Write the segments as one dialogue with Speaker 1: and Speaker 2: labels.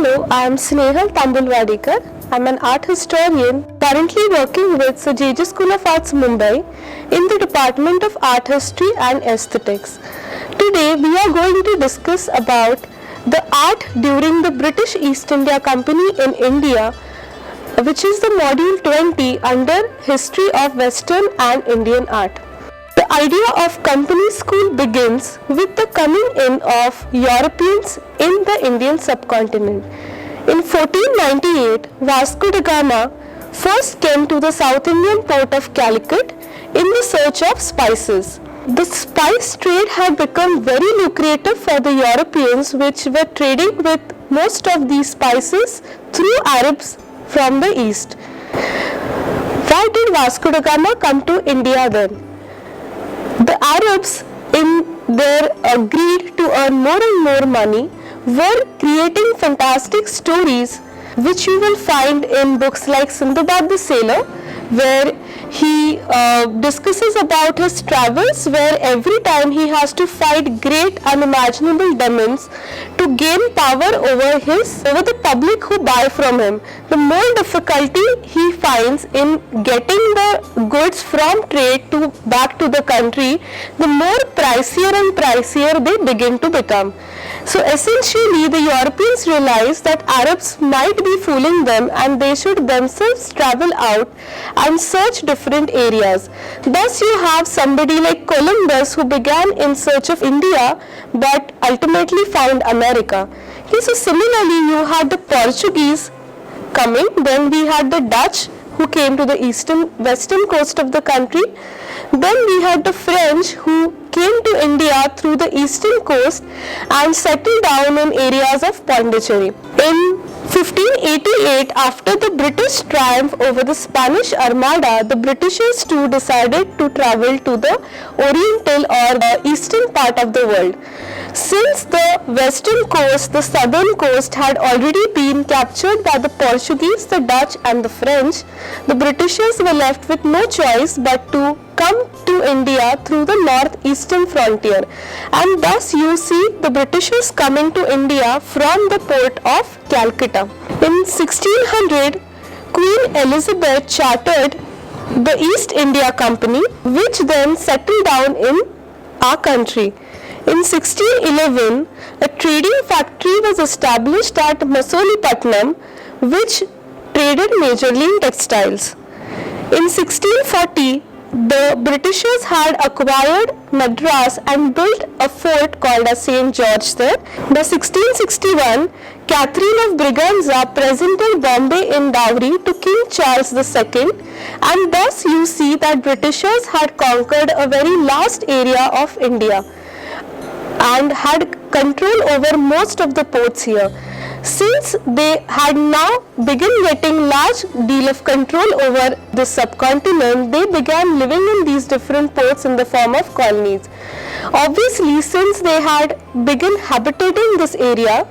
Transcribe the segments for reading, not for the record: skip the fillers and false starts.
Speaker 1: Hello, I am Snehal Tambulwadikar. I am an art historian currently working with Sir J.J. School of Arts, Mumbai in the Department of Art History and Aesthetics. Today we are going to discuss about the art during the British East India Company in India, which is the module 20 under History of Western and Indian Art. The idea of company school begins with the coming in of Europeans in the Indian subcontinent. In 1498, Vasco da Gama first came to the South Indian port of Calicut in the search of spices. The spice trade had become very lucrative for the Europeans, which were trading with most of these spices through Arabs from the east. Why did Vasco da Gama come to India then? The Arabs, in their greed to earn more and more money, were creating fantastic stories which you will find in books like Sindbad the Sailor, where he discusses about his travels, where every time he has to fight great unimaginable demons to gain power over the public who buy from him. The more difficulty he finds in getting the goods from trade back to the country, the more pricier and pricier they begin to become. So essentially the Europeans realized that Arabs might be fooling them and they should themselves travel out and search different areas. Thus you have somebody like Columbus who began in search of India but ultimately found America. Okay, so similarly you had the Portuguese coming, then we had the Dutch who came to the western coast of the country, then we had the French who came to India through the eastern coast and settled down in areas of Pondicherry. In 1588, after the British triumph over the Spanish Armada, the Britishers too decided to travel to the oriental or the eastern part of the world. Since the western coast, the southern coast had already been captured by the Portuguese, the Dutch and the French, the Britishers were left with no choice but to come to India through the northeastern frontier, and thus you see the Britishers coming to India from the port of Calcutta. In 1600, Queen Elizabeth chartered the East India Company, which then settled down in our country. In 1611, a trading factory was established at Masolipatnam, which traded majorly in textiles. In 1640, the Britishers had acquired Madras and built a fort called as St. George there. By 1661, Catherine of Braganza presented Bombay in dowry to King Charles II, and thus you see that Britishers had conquered a very large area of India and had control over most of the ports here. Since they had now begun getting large deal of control over the subcontinent, they began living in these different ports in the form of colonies. Obviously, since they had begun habitating this area,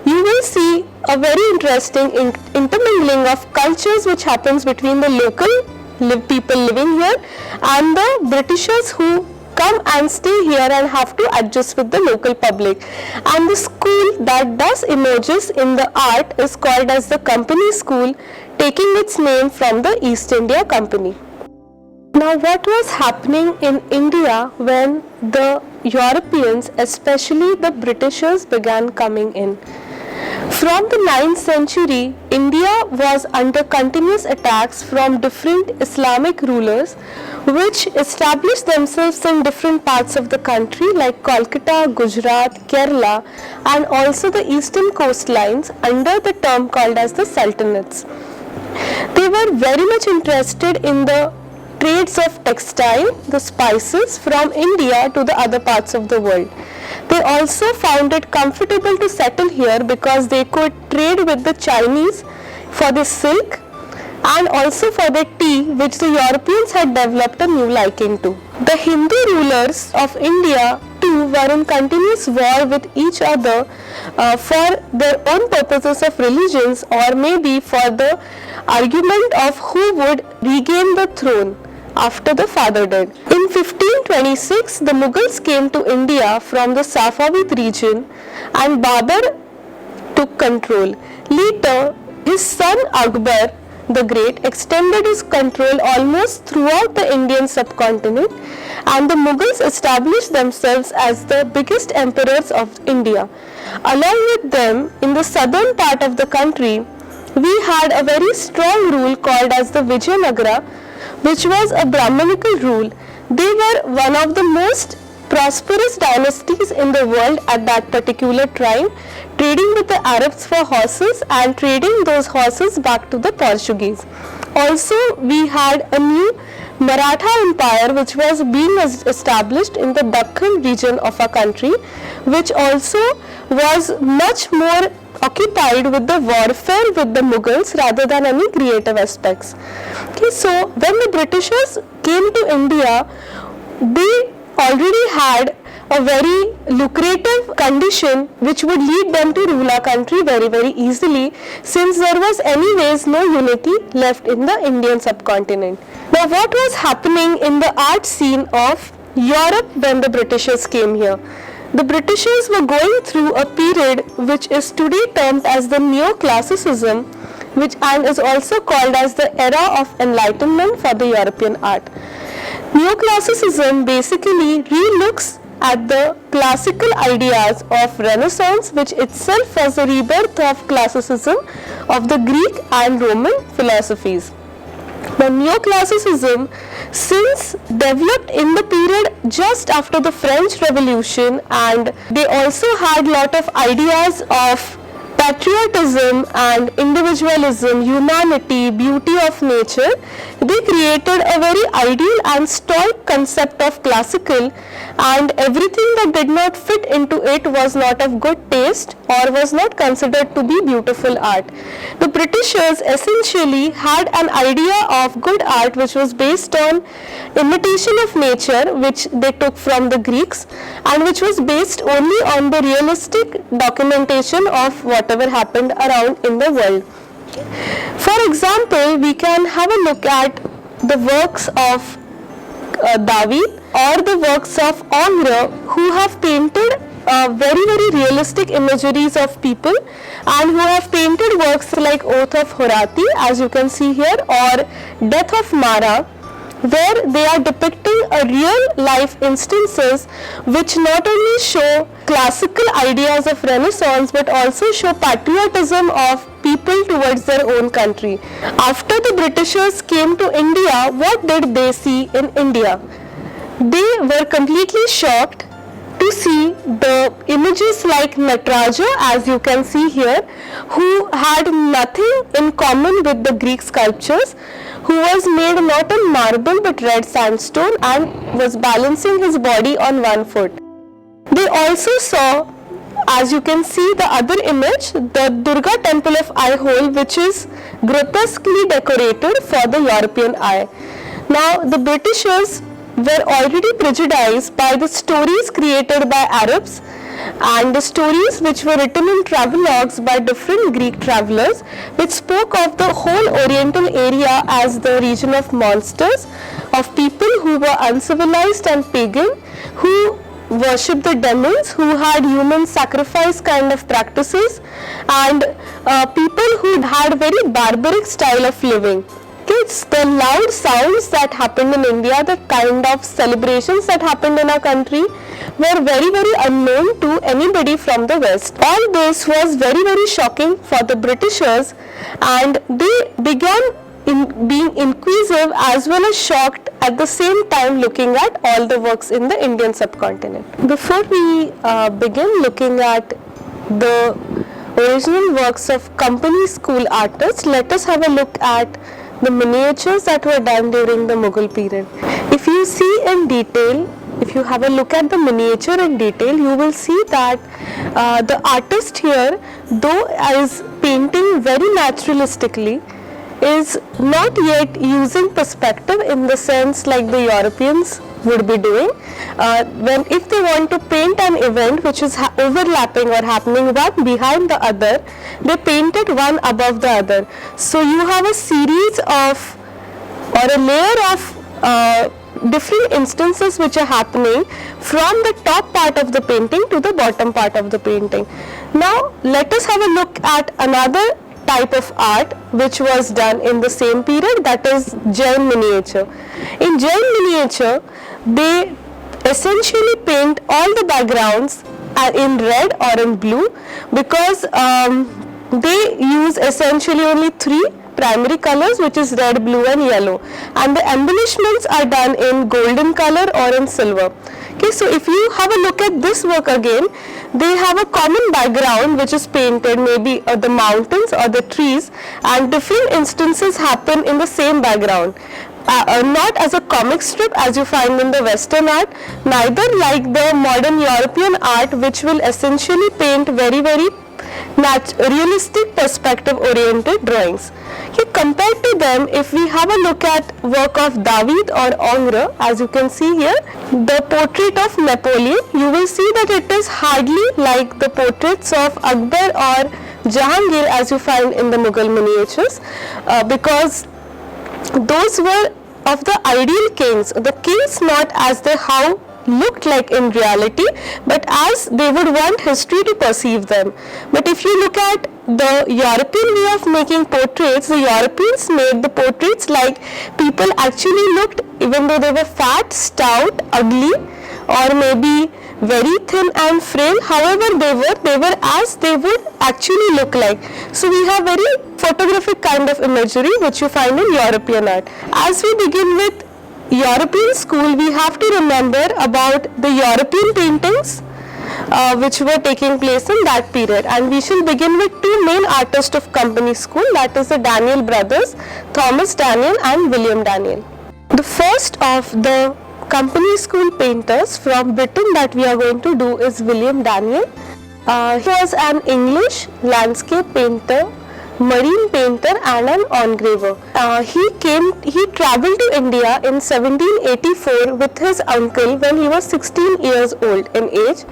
Speaker 1: you will see a very interesting intermingling of cultures which happens between the local people living here and the Britishers who come and stay here and have to adjust with the local public. And the school that thus emerges in the art is called as the Company School, taking its name from the East India Company. Now, what was happening in India when the Europeans, especially the Britishers, began coming in? From the 9th century, India was under continuous attacks from different Islamic rulers which established themselves in different parts of the country like Kolkata, Gujarat, Kerala, and also the eastern coastlines under the term called as the Sultanates. They were very much interested in the trades of textile, the spices from India to the other parts of the world. They also found it comfortable to settle here because they could trade with the Chinese for the silk and also for the tea, which the Europeans had developed a new liking to. The Hindu rulers of India too were in continuous war with each other for their own purposes of religions, or maybe for the argument of who would regain the throne after the father dead. In 1526, the Mughals came to India from the Safavid region and Babur took control. Later, his son Akbar the Great extended his control almost throughout the Indian subcontinent, and the Mughals established themselves as the biggest emperors of India. Along with them, in the southern part of the country, we had a very strong rule called as the Vijayanagara, which was a Brahmanical rule. They were one of the most prosperous dynasties in the world at that particular time, trading with the Arabs for horses and trading those horses back to the Portuguese. Also, we had a new Maratha Empire which was being established in the Dakhan region of our country, which also was much more occupied with the warfare with the Mughals rather than any creative aspects. Okay, so when the Britishers came to India, they already had a very lucrative condition which would lead them to rule our country very easily, since there was anyways no unity left in the Indian subcontinent. Now, what was happening in the art scene of Europe when the Britishers came here? The Britishers were going through a period which is today termed as the Neoclassicism, which and is also called as the era of enlightenment for the European art. Neoclassicism basically relooks at the classical ideas of Renaissance, which itself was a rebirth of classicism of the Greek and Roman philosophies. The Neoclassicism since developed in the period just after the French Revolution, and they also had lot of ideas of patriotism and individualism, humanity, beauty of nature. They created a very ideal and stoic concept of classical, and everything that did not fit into it was not of good taste or was not considered to be beautiful art. The Britishers essentially had an idea of good art which was based on imitation of nature, which they took from the Greeks, and which was based only on the realistic documentation of whatever happened around in the world. For example, we can have a look at the works of David or the works of Ingres, who have painted very realistic imageries of people, and who have painted works like Oath of Horati, as you can see here, or Death of Mara, where they are depicting a real life instances which not only show classical ideas of Renaissance but also show patriotism of people towards their own country. After the Britishers came to India, what did they see in India? They were completely shocked to see the images like Nataraja, as you can see here, who had nothing in common with the Greek sculptures, who was made not in marble but red sandstone and was balancing his body on one foot. They also saw, as you can see the other image, the Durga temple of Aihole, which is grotesquely decorated for the European eye. Now, the Britishers were already prejudiced by the stories created by Arabs and the stories which were written in travelogues by different Greek travelers, which spoke of the whole Oriental area as the region of monsters, of people who were uncivilized and pagan, who worshipped the demons, who had human sacrifice kind of practices, and people who had very barbaric style of living. It's the loud sounds that happened in India, the kind of celebrations that happened in our country were very unknown to anybody from the West. All this was very shocking for the Britishers, and they began being inquisitive as well as shocked at the same time looking at all the works in the Indian subcontinent. Before we begin looking at the original works of company school artists, let us have a look at the miniatures that were done during the Mughal period. If you see in detail, if you have a look at the miniature in detail, you will see that the artist here, though is painting very naturalistically, is not yet using perspective in the sense like the Europeans would be doing. If they want to paint an event which is overlapping or happening one behind the other, they paint it one above the other. So you have a series of or a layer of different instances which are happening from the top part of the painting to the bottom part of the painting. Now let us have a look at another type of art which was done in the same period, that is Jain miniature. In Jain miniature, they essentially paint all the backgrounds in red or in blue, because they use essentially only three primary colors, which is red, blue and yellow, and the embellishments are done in golden color or in silver. Okay, so if you have a look at this work again, they have a common background which is painted, maybe the mountains or the trees, and different instances happen in the same background. Not as a comic strip as you find in the Western art, neither like the modern European art, which will essentially paint very realistic perspective oriented drawings. Okay, compared to them, if we have a look at work of David or Ingres, as you can see here, the portrait of Napoleon, you will see that it is hardly like the portraits of Akbar or Jahangir as you find in the Mughal miniatures, because those were of the ideal kings, the kings not as they how looked like in reality, but as they would want history to perceive them. But if you look at the European way of making portraits, the Europeans made the portraits like people actually looked, even though they were fat, stout, ugly, or maybe very thin and frail, however they were as they would actually look like. So we have very photographic kind of imagery which you find in European art. As we begin with European school, we have to remember about the European paintings which were taking place in that period, and we shall begin with two main artists of company school, that is the Daniel brothers, Thomas Daniel and William Daniel. The first of the company school painters from Britain that we are going to do is William Daniel. He was an English landscape painter, marine painter and an engraver. He travelled to India in 1784 with his uncle when he was 16 years old in age,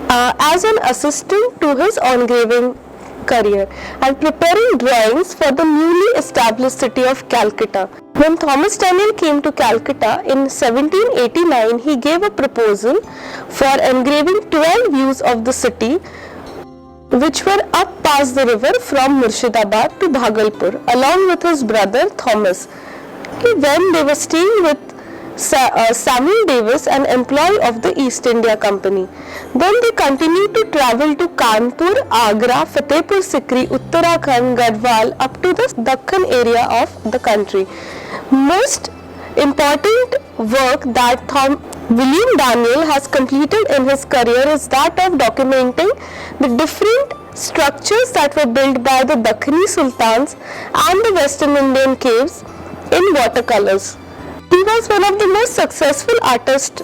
Speaker 1: as an assistant to his engraving career and preparing drawings for the newly established city of Calcutta. When Thomas Daniel came to Calcutta in 1789, he gave a proposal for engraving 12 views of the city which were up past the river from Murshidabad to Bhagalpur, along with his brother Thomas. When they were staying with Samuel Davis, an employee of the East India Company. Then they continued to travel to Kanpur, Agra, Fatehpur Sikri, Uttarakhand, Garhwal, up to the Dakhan area of the country. Most important work that William Daniel has completed in his career is that of documenting the different structures that were built by the Dakhini Sultans and the Western Indian caves in watercolors. He was one of the most successful artists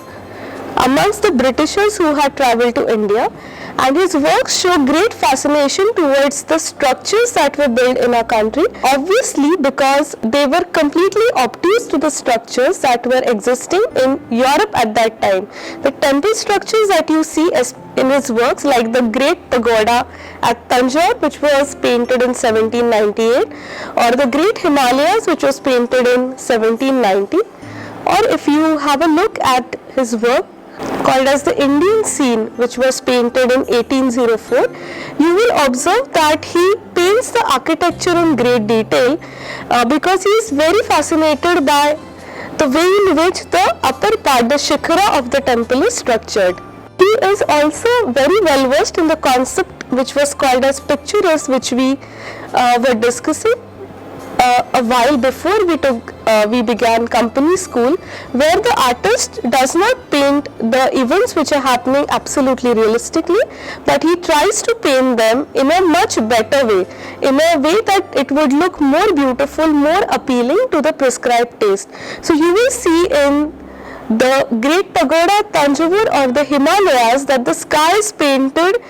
Speaker 1: amongst the Britishers who had travelled to India, and his works show great fascination towards the structures that were built in our country, obviously because they were completely obtuse to the structures that were existing in Europe at that time. The temple structures that you see in his works, like the Great Pagoda at Tanjore, which was painted in 1798, or the Great Himalayas, which was painted in 1790, or if you have a look at his work called as the Indian Scene, which was painted in 1804, you will observe that he paints the architecture in great detail because he is very fascinated by the way in which the upper part, the shikhara of the temple is structured. He is also very well versed in the concept which was called as picturesque, which we were discussing a while before we began company school, where the artist does not paint the events which are happening absolutely realistically, but he tries to paint them in a much better way, in a way that it would look more beautiful, more appealing to the prescribed taste. So you will see in the Great Pagoda at Tanjore or the Himalayas that the sky is painted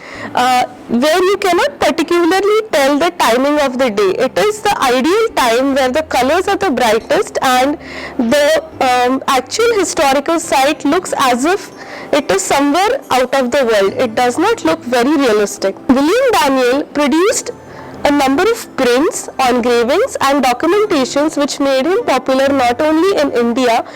Speaker 1: where you cannot particularly tell the timing of the day. It is the ideal time where the colors are the brightest and the actual historical site looks as if it is somewhere out of the world. It does not look very realistic. William Daniel produced a number of prints, engravings and documentations which made him popular not only in India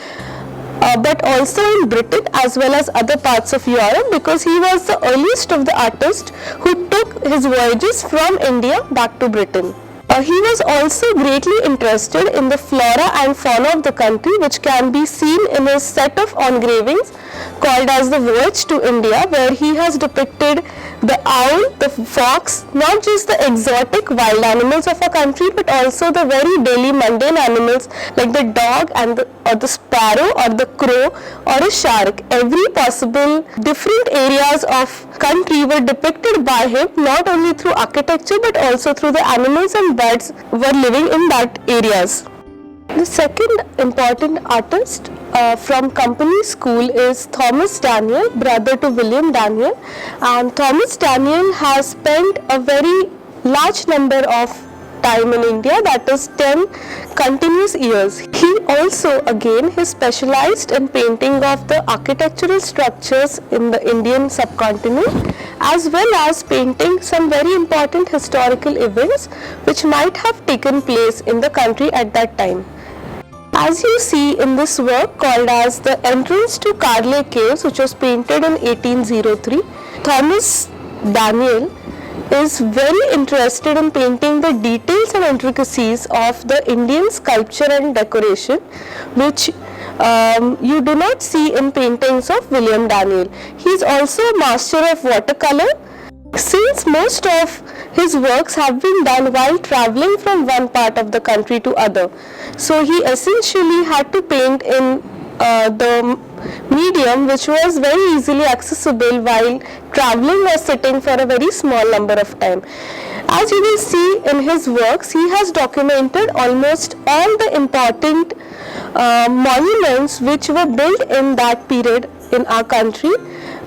Speaker 1: but also in Britain as well as other parts of Europe, because he was the earliest of the artists who took his voyages from India back to Britain. He was also greatly interested in the flora and fauna of the country, which can be seen in his set of engravings called as the Voyage to India, where he has depicted the owl, the fox, not just the exotic wild animals of our country, but also the very daily mundane animals like the dog and the sparrow or the crow or a shark. Every possible different areas of country were depicted by him, not only through architecture but also through the animals and birds were living in that areas. The second important artist from Company School is Thomas Daniel, brother to William Daniel, and Thomas Daniel has spent a very large number of time in India, that is 10 continuous years. He also again he specialized in painting of the architectural structures in the Indian subcontinent, as well as painting some very important historical events which might have taken place in the country at that time. As you see in this work called as The Entrance to Carley Caves, which was painted in 1803, Thomas Daniel is very interested in painting the details and intricacies of the Indian sculpture and decoration, which you do not see in paintings of William Daniel. He is also a master of watercolor. Since most of his works have been done while traveling from one part of the country to other, so he essentially had to paint in the medium which was very easily accessible while traveling or sitting for a very small number of time. As you will see in his works, he has documented almost all the important monuments which were built in that period in our country,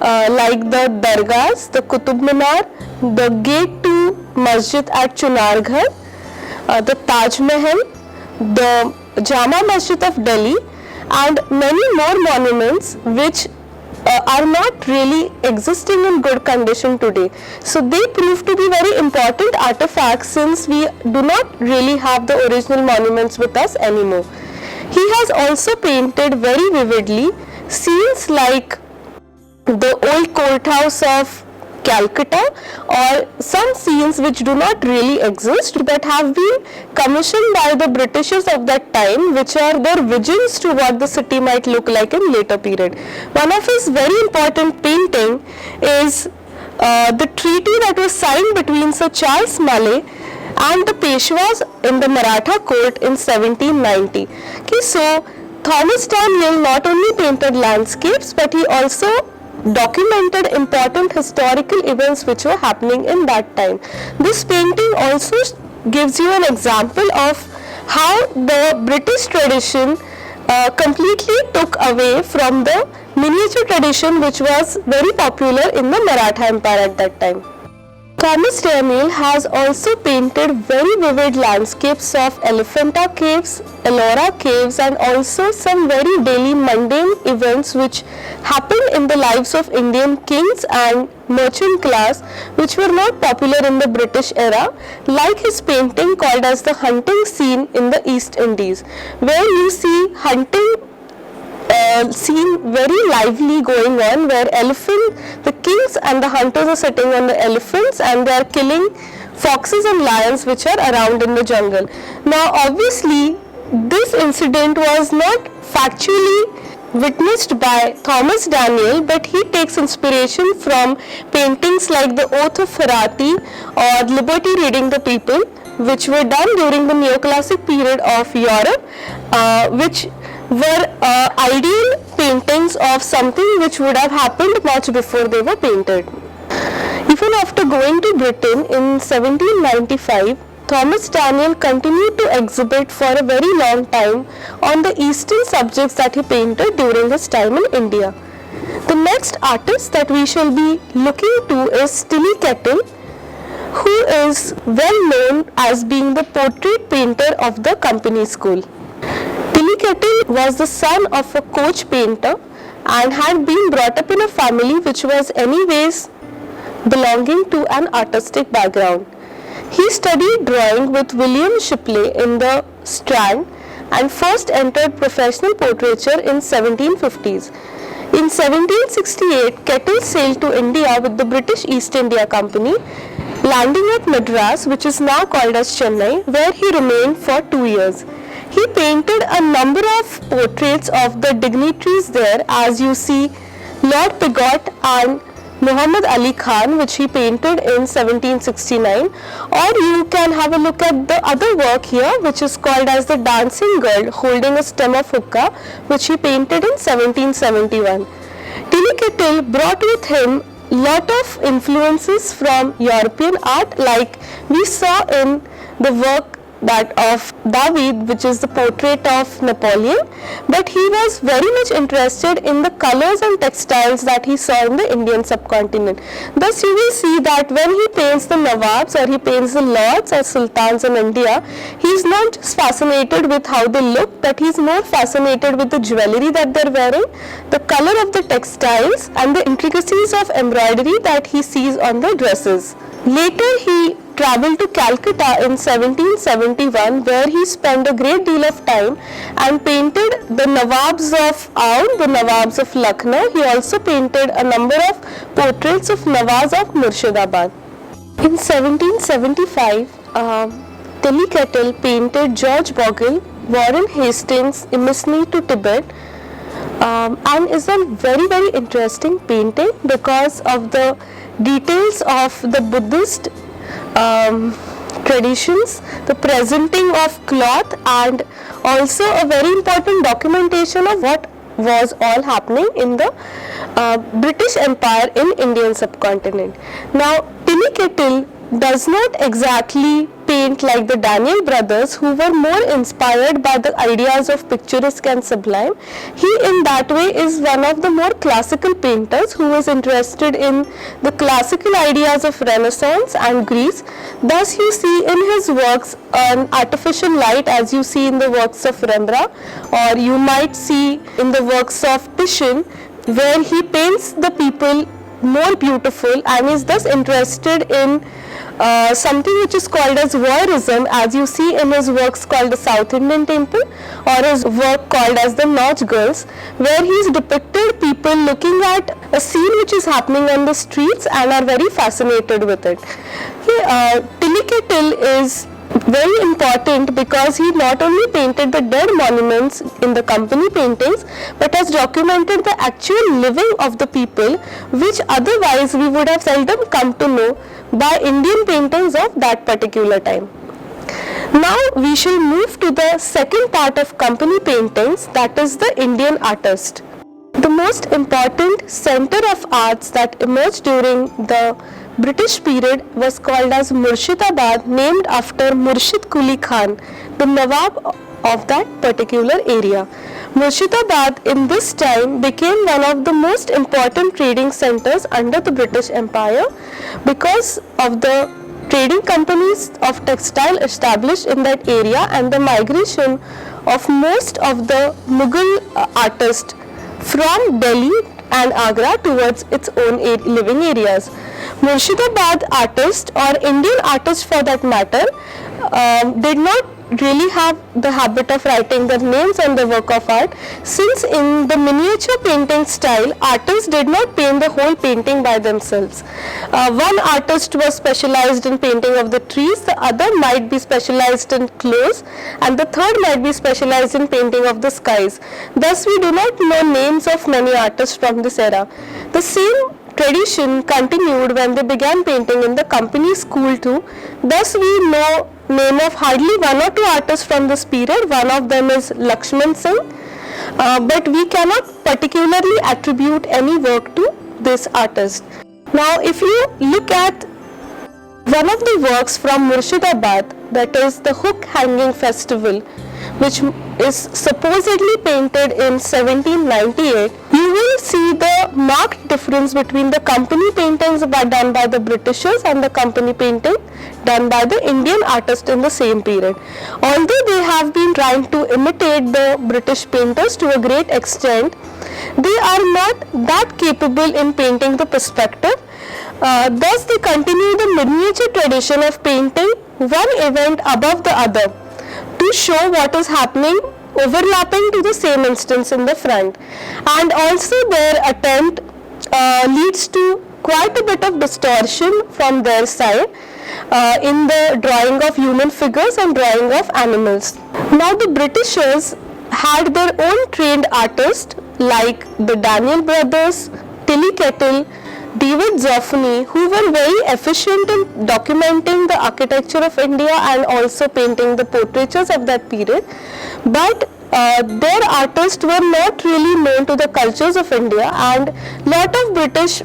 Speaker 1: like the dargahs, the Qutub Minar, the gate to Masjid at Chunarghar, the Taj Mahal, the Jama Masjid of Delhi, and many more monuments which are not really existing in good condition today. So they prove to be very important artifacts, since we do not really have the original monuments with us anymore. He has also painted very vividly scenes like the old courthouse of Calcutta, or some scenes which do not really exist but have been commissioned by the Britishers of that time, which are their visions to what the city might look like in later period. One of his very important painting is the treaty that was signed between Sir Charles Malle and the Peshwas in the Maratha court in 1790. Okay, so Thomas Daniel not only painted landscapes, but he also documented important historical events which were happening in that time. This painting also gives you an example of how the British tradition completely took away from the miniature tradition which was very popular in the Maratha Empire at that time. Thomas Daniel has also painted very vivid landscapes of Elephanta Caves, Ellora Caves, and also some very daily mundane events which happened in the lives of Indian kings and merchant class, which were not popular in the British era, like his painting called as the hunting scene in the East Indies, where you see hunting scene very lively going on, where the kings and the hunters are sitting on the elephants and they are killing foxes and lions which are around in the jungle. Now obviously this incident was not factually witnessed by Thomas Daniel, but he takes inspiration from paintings like the Oath of Ferrati or Liberty Reading the People, which were done during the neoclassic period of Europe, which were ideal paintings of something which would have happened much before they were painted. Even after going to Britain in 1795, Thomas Daniel continued to exhibit for a very long time on the Eastern subjects that he painted during his time in India. The next artist that we shall be looking to is Tillie, who is well known as being the portrait painter of the Company School. Tillie was the son of a coach painter and had been brought up in a family which was anyways belonging to an artistic background. He studied drawing with William Shipley in the Strand and first entered professional portraiture in 1750s. In 1768, Kettle sailed to India with the British East India Company, landing at Madras, which is now called as Chennai, where he remained for 2 years. He painted a number of portraits of the dignitaries there, as you see Lord Pigot and Muhammad Ali Khan, which he painted in 1769, or you can have a look at the other work here, which is called as the Dancing Girl holding a stem of hookah, which he painted in 1771. Tilly brought with him lot of influences from European art, like we saw in the work that of David, which is the portrait of Napoleon, but he was very much interested in the colors and textiles that he saw in the Indian subcontinent. Thus you will see that when he paints the Nawabs or he paints the lords or sultans in India, he is not just fascinated with how they look, but he is more fascinated with the jewelry that they are wearing, the color of the textiles and the intricacies of embroidery that he sees on the dresses. Later he travelled to Calcutta in 1771, where he spent a great deal of time and painted the Nawabs of Aoun, the Nawabs of Lucknow. He also painted a number of portraits of Nawabs of Murshidabad. In 1775, Tilly Kettle painted George Bogle, Warren Hastings, Emissary to Tibet, and is a very interesting painting because of the details of the Buddhist traditions, the presenting of cloth, and also a very important documentation of what was all happening in the British Empire in Indian subcontinent. Now, Tilly Kettle does not exactly paint like the Daniel brothers, who were more inspired by the ideas of picturesque and sublime. He in that way is one of the more classical painters who is interested in the classical ideas of Renaissance and Greece. Thus you see in his works an artificial light, as you see in the works of Rembrandt, or you might see in the works of Titian, where he paints the people more beautiful and is thus interested in something which is called as voyeurism, as you see in his works called the South Indian Temple, or his work called as the Nautch Girls, where he's depicted people looking at a scene which is happening on the streets and are very fascinated with it. Tilly Kettle is very important because he not only painted the dead monuments in the company paintings, but has documented the actual living of the people, which otherwise we would have seldom come to know by Indian paintings of that particular time. Now we shall move to the second part of company paintings, that is the Indian artist. The most important center of arts that emerged during the British period was called as Murshidabad, named after Murshid Quli Khan, the Nawab of that particular area. Murshidabad in this time became one of the most important trading centers under the British Empire because of the trading companies of textile established in that area and the migration of most of the Mughal artists from Delhi and Agra towards its own living areas. Murshidabad artists, or Indian artists for that matter, did not really have the habit of writing their names on the work of art, since in the miniature painting style, artists did not paint the whole painting by themselves. One artist was specialized in painting of the trees, the other might be specialized in clothes, and the third might be specialized in painting of the skies. Thus we do not know names of many artists from this era. The same tradition continued when they began painting in the company school too. Thus we know name of hardly one or two artists from this period. One of them is Lakshman Singh, but we cannot particularly attribute any work to this artist. Now if you look at one of the works from Murshidabad, that is the Hook Hanging Festival, which is supposedly painted in 1798, you will see the marked difference between the company paintings done by the Britishers and the company painting done by the Indian artist in the same period. Although they have been trying to imitate the British painters to a great extent, they are not that capable in painting the perspective. Thus they continue the miniature tradition of painting one event above the other to show what is happening overlapping to the same instance in the front. And also their attempt leads to quite a bit of distortion from their side in the drawing of human figures and drawing of animals. Now the Britishers had their own trained artists like the Daniel brothers, Tilly Kettle, David Zoffany, who were very efficient in documenting the architecture of India and also painting the portraitures of that period. But their artists were not really known to the cultures of India, and lot of British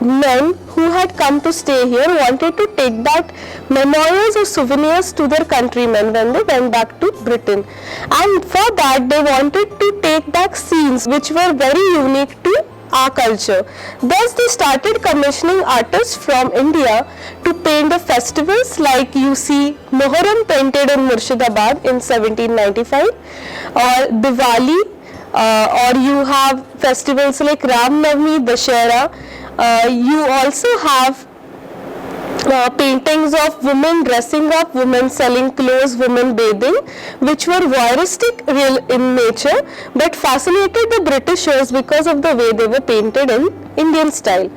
Speaker 1: men who had come to stay here wanted to take back memorials or souvenirs to their countrymen when they went back to Britain, and for that they wanted to take back scenes which were very unique to our culture. Thus they started commissioning artists from India to paint the festivals, like you see Moharram painted in Murshidabad in 1795, or Diwali, or you have festivals like Ram Navami, Dashera. You also have paintings of women dressing up, women selling clothes, women bathing, which were voyeuristic real in nature but fascinated the Britishers because of the way they were painted in Indian style.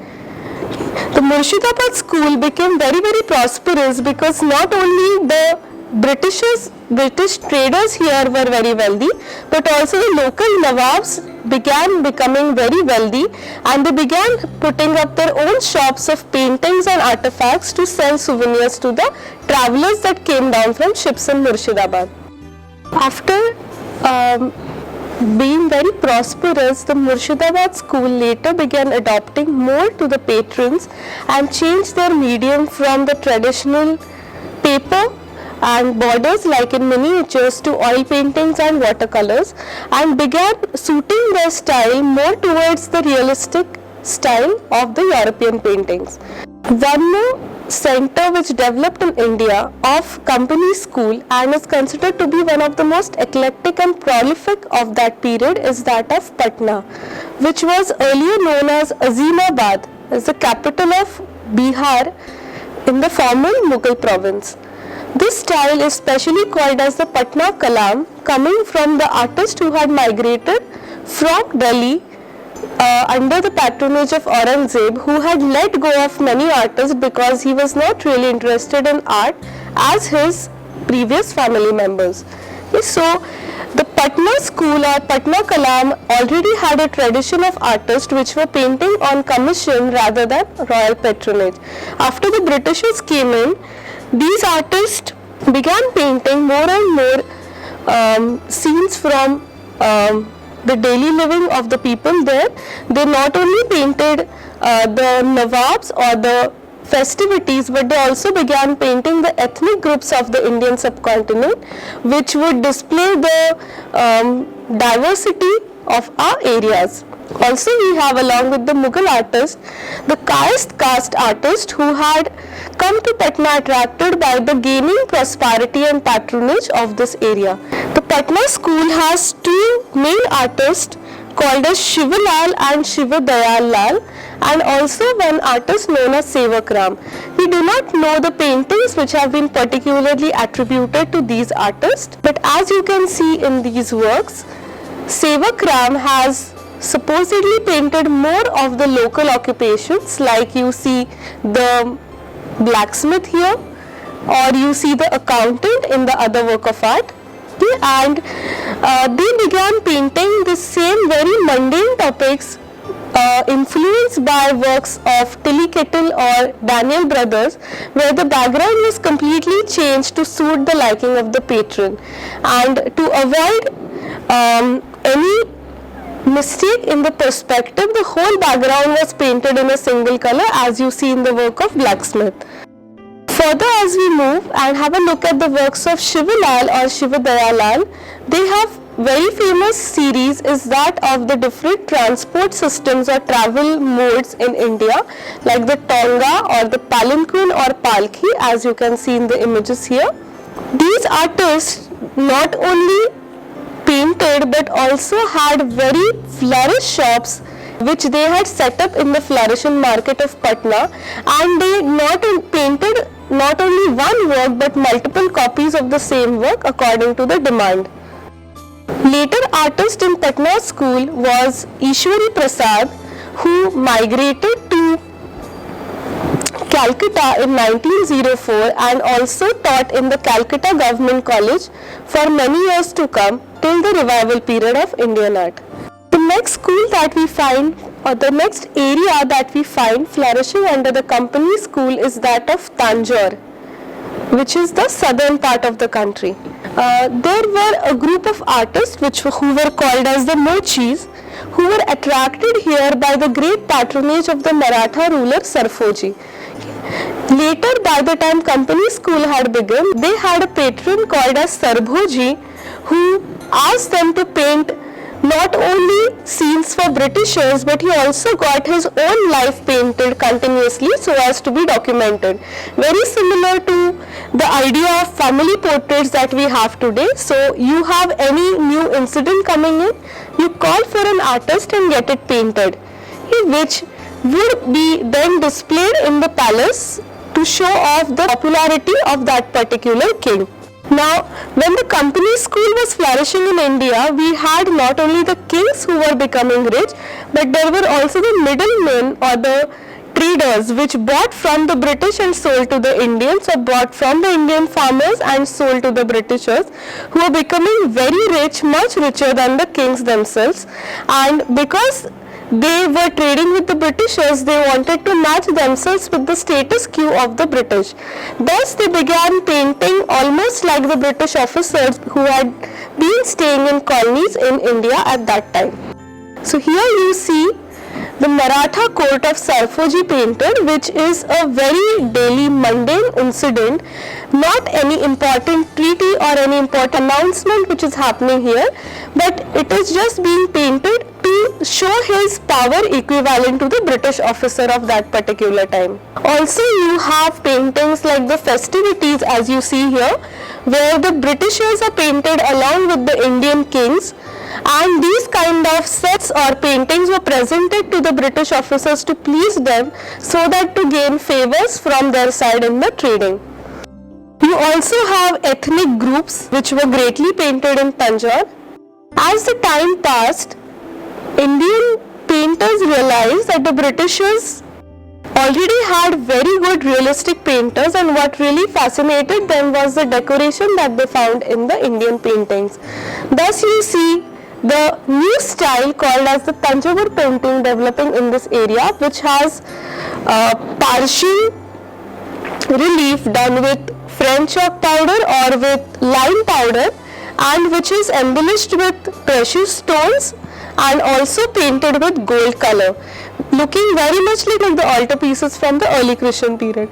Speaker 1: The Murshidabad school became very prosperous because not only the British traders here were very wealthy, but also the local Nawabs began becoming very wealthy, and they began putting up their own shops of paintings and artifacts to sell souvenirs to the travelers that came down from ships in Murshidabad. After being very prosperous, the Murshidabad school later began adopting more to the patrons and changed their medium from the traditional paper and borders like in miniatures to oil paintings and watercolors, and began suiting their style more towards the realistic style of the European paintings. One more center which developed in India of Company School and is considered to be one of the most eclectic and prolific of that period is that of Patna, which was earlier known as Azimabad, as the capital of Bihar in the former Mughal province. This style is specially called as the Patna Kalam, coming from the artist who had migrated from Delhi under the patronage of Aurangzeb, who had let go of many artists because he was not really interested in art as his previous family members. So the Patna school or Patna Kalam already had a tradition of artists which were painting on commission rather than royal patronage. After the Britishers came in, these artists began painting more and more scenes from the daily living of the people there. They not only painted the Nawabs or the festivities, but they also began painting the ethnic groups of the Indian subcontinent, which would display the diversity of our areas. Also, we have, along with the Mughal artist, the Kayast caste artist who had come to Patna attracted by the gaining prosperity and patronage of this area. The Patna school has two main artists called as Shivalal and Shivadayal Lal, and also one artist known as Sevak Ram. We do not know the paintings which have been particularly attributed to these artists, but as you can see in these works, Sevak Ram has supposedly painted more of the local occupations, like you see the blacksmith here, or you see the accountant in the other work of art. And they began painting the same very mundane topics influenced by works of Tilly Kettle or Daniel brothers, where the background was completely changed to suit the liking of the patron, and to avoid any mistake in the perspective, the whole background was painted in a single color, as you see in the work of blacksmith. Further, as we move and have a look at the works of Shivalal or Shivadayalal, they have very famous series is that of the different transport systems or travel modes in India, like the Tonga or the palanquin or palki, as you can see in the images here. These artists not only painted but also had very flourished shops which they had set up in the flourishing market of Patna, and they painted not only one work but multiple copies of the same work according to the demand. Later artist in Patna school was Ishwari Prasad, who migrated to Calcutta in 1904 and also taught in the Calcutta Government College for many years to come till the revival period of Indian art. The next school that we find, or the next area that we find flourishing under the company school, is that of Tanjore, which is the southern part of the country. There were a group of artists who were called as the Mochis, who were attracted here by the great patronage of the Maratha ruler Sarfoji. Later, by the time company school had begun, they had a patron called as Sarbhoji, who asked them to paint not only scenes for Britishers, but he also got his own life painted continuously so as to be documented. Very similar to the idea of family portraits that we have today. So you have any new incident coming in, you call for an artist and get it painted, which would be then displayed in the palace to show off the popularity of that particular king. Now, when the company school was flourishing in India, we had not only the kings who were becoming rich, but there were also the middlemen or the traders which bought from the British and sold to the Indians, or bought from the Indian farmers and sold to the Britishers, who were becoming very rich, much richer than the kings themselves. And because they were trading with the Britishers, they wanted to match themselves with the status quo of the British. Thus, they began painting almost like the British officers who had been staying in colonies in India at that time. So here you see the Maratha court of Sarfoji painted, which is a very daily mundane incident, not any important treaty or any important announcement which is happening here, but it is just being painted to show his power equivalent to the British officer of that particular time. Also, you have paintings like the festivities, as you see here, where the Britishers are painted along with the Indian kings, and these kind of sets or paintings were presented to the British officers to please them, so that to gain favors from their side in the trading. You also have ethnic groups which were greatly painted in Tanjore. As the time passed, Indian painters realized that the Britishers already had very good realistic painters, and what really fascinated them was the decoration that they found in the Indian paintings. Thus you see the new style called as the Tanjore painting developing in this area, which has partial relief done with French chalk powder or with lime powder, and which is embellished with precious stones and also painted with gold color, looking very much like the altar pieces from the early Christian period.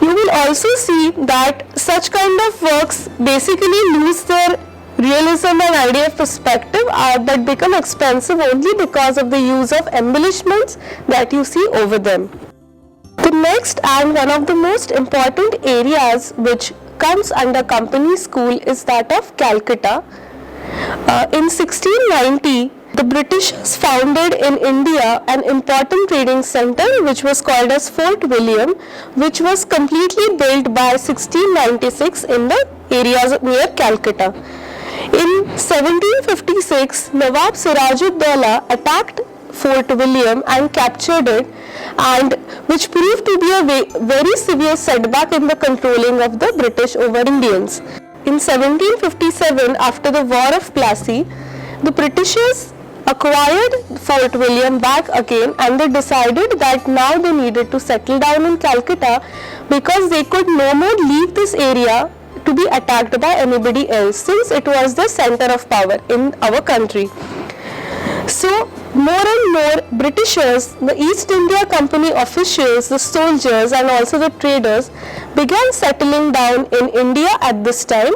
Speaker 1: You will also see that such kind of works basically lose their realism and idea of perspective, but become expensive only because of the use of embellishments that you see over them. The next and one of the most important areas which comes under company school is that of Calcutta. In 1690, the Britishers founded in India an important trading center which was called as Fort William, which was completely built by 1696 in the areas near Calcutta. In 1756, Nawab Siraj-ud-Daulah attacked Fort William and captured it, and which proved to be a very severe setback in the controlling of the British over Indians. In 1757, after the War of Plassey, the Britishers acquired Fort William back again, and they decided that now they needed to settle down in Calcutta because they could no more leave this area to be attacked by anybody else, since it was the center of power in our country. So more and more Britishers, the East India Company officials, the soldiers and also the traders began settling down in India at this time.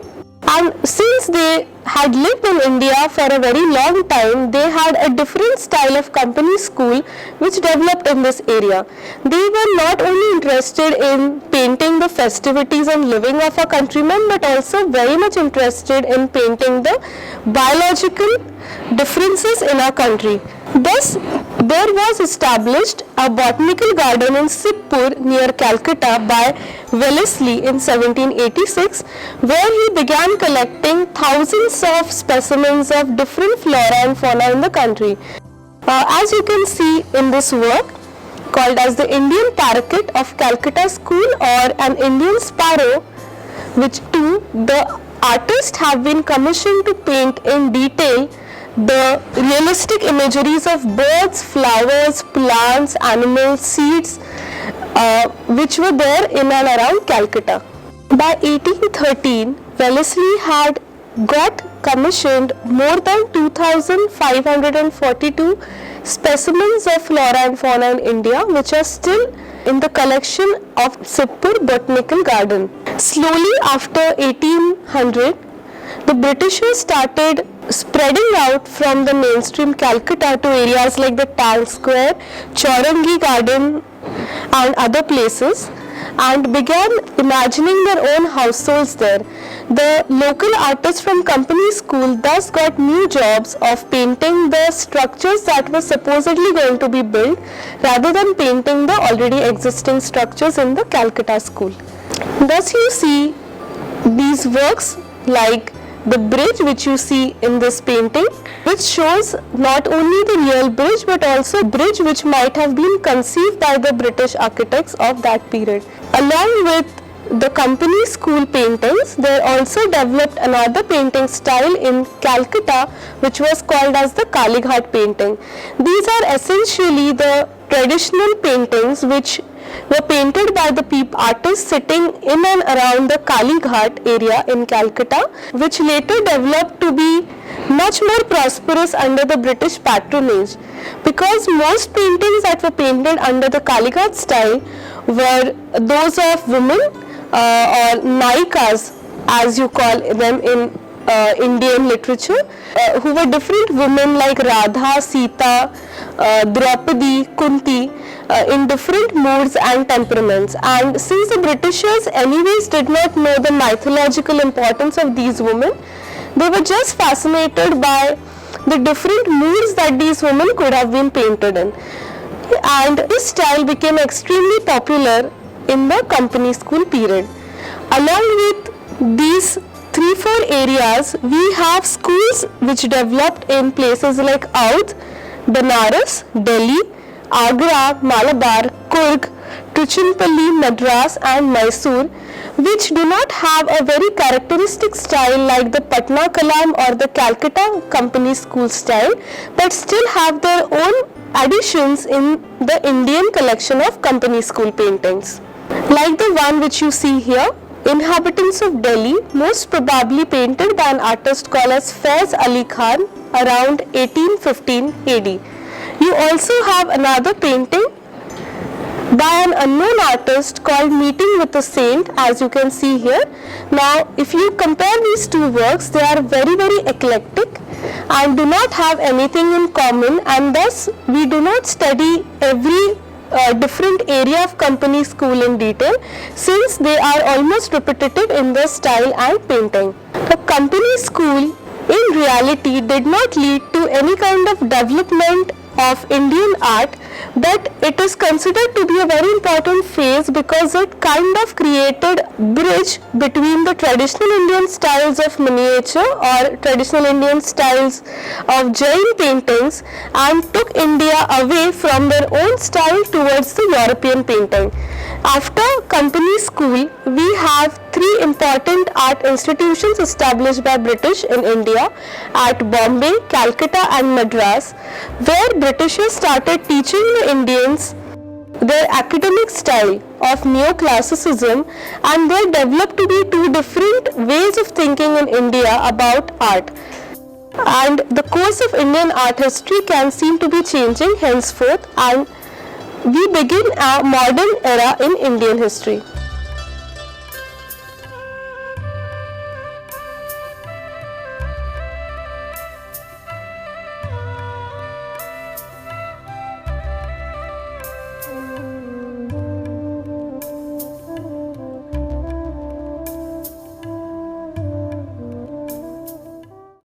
Speaker 1: And since they had lived in India for a very long time, they had a different style of company school which developed in this area. They were not only interested in painting the festivities and living of our countrymen, but also very much interested in painting the biological differences in our country. Thus, There was established a botanical garden in Sibpur near Calcutta by Wellesley in 1786, where he began collecting thousands of specimens of different flora and fauna in the country. As you can see in this work, called as the Indian Parakeet of Calcutta School or an Indian Sparrow, which too the artists have been commissioned to paint in detail the realistic imageries of birds, flowers, plants, animals, seeds, which were there in and around Calcutta. By 1813, Wellesley had got commissioned more than 2,542 specimens of flora and fauna in India, which are still in the collection of Sibpur Botanical Garden. Slowly after 1800, the Britishers started spreading out from the mainstream Calcutta to areas like the Tank Square, Chaurangi Garden and other places, and began imagining their own households there. The local artists from Company School thus got new jobs of painting the structures that were supposedly going to be built rather than painting the already existing structures in the Calcutta School. Thus you see these works like the bridge which you see in this painting, which shows not only the real bridge but also bridge which might have been conceived by the British architects of that period. Along with the Company School paintings, there also developed another painting style in Calcutta which was called as the Kalighat painting. These are essentially the traditional paintings which were painted by the artists sitting in and around the Kalighat area in Calcutta, which later developed to be much more prosperous under the British patronage, because most paintings that were painted under the Kalighat style were those of women or Naikas, as you call them in Indian literature, who were different women like Radha, Sita, Draupadi, Kunti, in different moods and temperaments. And since the Britishers anyways did not know the mythological importance of these women, they were just fascinated by the different moods that these women could have been painted in. And this style became extremely popular in the Company School period. Along with these 3-4 areas, we have schools which developed in places like Oudh, Banaras, Delhi, Agra, Malabar, Coorg, Tiruchirappalli, Madras and Mysore, which do not have a very characteristic style like the Patna Kalam or the Calcutta Company School style, but still have their own additions in the Indian collection of Company School paintings. Like the one which you see here, Inhabitants of Delhi, most probably painted by an artist called as Faiz Ali Khan around 1815 AD. You also have another painting by an unknown artist called Meeting with a Saint, as you can see here. Now, if you compare these two works, they are very, very eclectic and do not have anything in common, and thus we do not study every different area of Company School in detail, since they are almost repetitive in their style and painting. The Company School in reality did not lead to any kind of development of Indian art, but it is considered to be a very important phase because it kind of created bridge between the traditional Indian styles of miniature or traditional Indian styles of Jain paintings and took India away from their own style towards the European painting. After Company School, we have 3 important art institutions established by British in India at Bombay, Calcutta and Madras, where Britishers started teaching the Indians their academic style of neoclassicism, and there developed to be 2 different ways of thinking in India about art. And the course of Indian art history can seem to be changing henceforth, and we begin a modern era in Indian history.